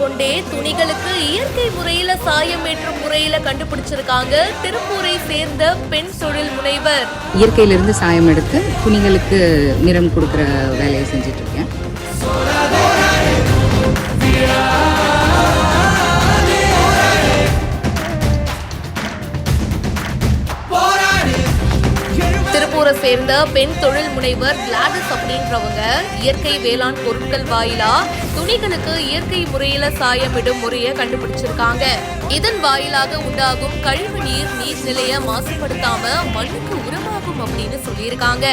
கொண்டே துணிகளுக்கு இயற்கை முறையில சாயம் ஏற்றும் முறையில கண்டுபிடிச்சிருக்காங்க திருப்பூரை சேர்ந்த பெண் தொழில் முனைவர். இயற்கையிலிருந்து சாயம் எடுத்து துணிகளுக்கு நிறம் கொடுக்கிற வேலையை செஞ்சுட்டு இருக்கேன். திருப்பூரை சேர்ந்த பெண் தொழில் முனைவர் கிளாடிஸ் அப்படின்றவங்க இயற்கை வேளாண் பொருட்கள் வாயிலா துணிகளுக்கு இயற்கை முறையில சாயமிடும் முறையை கண்டுபிடிச்சிருக்காங்க. இதன் வாயிலாக உண்டாகும் கழிவு நீர் நீர்நிலைய மாசுபடுத்தாம மண்ணுக்கு உரமாகும் அப்படின்னு சொல்லியிருக்காங்க.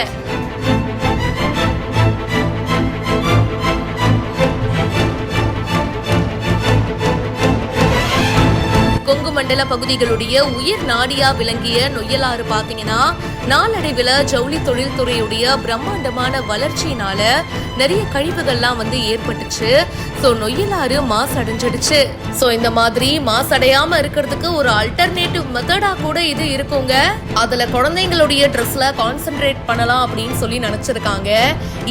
கொங்கு மண்டல பகுதிகளுடைய உயிர் நாடியா விளங்கிய நொய்யலாறு பாத்தீங்கன்னா நாளடைவில் ஜவுளி தொழில்துறையுடைய பிரம்மாண்டமான வளர்ச்சியினால நிறைய கழிவுகள்லாம் ஏற்பட்டுச்சு. சோ நொய்யலாறு மாசடைஞ்சிடுச்சு. சோ இந்த மாதிரி மாசடையாம இருக்கிறதுக்கு ஒரு அல்டர்னேட்டிவ் மெத்தடா கூட இது இருக்குங்க. அதுல குழந்தைங்களுடைய ட்ரெஸ்ல கான்சென்ட்ரேட் பண்ணலாம் அப்படின்னு சொல்லி நினைச்சிருக்காங்க.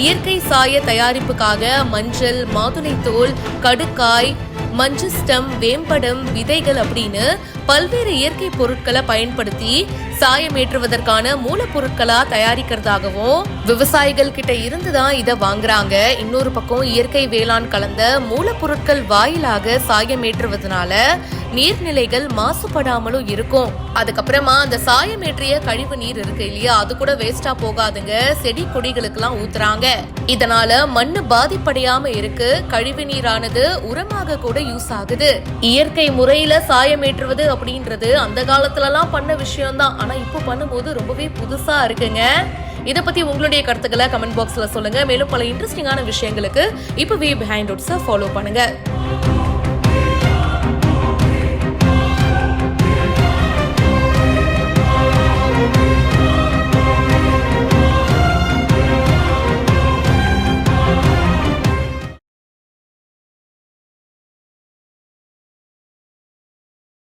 இயற்கை சாய தயாரிப்புக்காக மஞ்சள், மாதுளை தோல், கடுக்காய், மஞ்சுஸ்டம், வேம்படம், விதைகள் அப்படின்னு பல்வேறு இயற்கை பொருட்களை பயன்படுத்தி சாயமேற்றுவதற்கான மூலப்பொருட்களா தயாரிக்கிறதாகவும் விவசாயிகள் கிட்ட இருந்துதான் இதை வாங்குறாங்க. இன்னொரு பக்கம் இயற்கை வேளாண் கலந்த மூலப்பொருட்கள் வாயிலாக சாயமேற்றுவதனால நீர்நிலைகள் மாசுபடாமலும் இருக்கும். அதுக்கப்புறமா அந்த சாயமேற்றிய கழிவு நீர் இருக்கு இல்லையா, அது கூட வேஸ்டா போகாதுங்க. செடி கொடிகளுக்கு எல்லாம் ஊத்துறாங்க. இதனால மண்ணு பாதிப்படையாம இருக்கு. கழிவு நீரானது உரமாக கூட யூஸ் ஆகுது. இயற்கை முறையில சாயமேற்றுவது அப்படின்றது அந்த காலத்துல எல்லாம் பண்ண விஷயம் தான். ஆனா இப்ப பண்ணும்போது ரொம்பவே புதுசா இருக்குங்க. இதை பத்தி உங்களுடைய கருத்துக்களை கமெண்ட் பாக்ஸ்ல சொல்லுங்க. மேலும் பல இன்ட்ரெஸ்டிங்கான விஷயங்களுக்கு இப்பவே பிஹைண்ட் ரூட்ஸை ஃபாலோ பண்ணுங்க.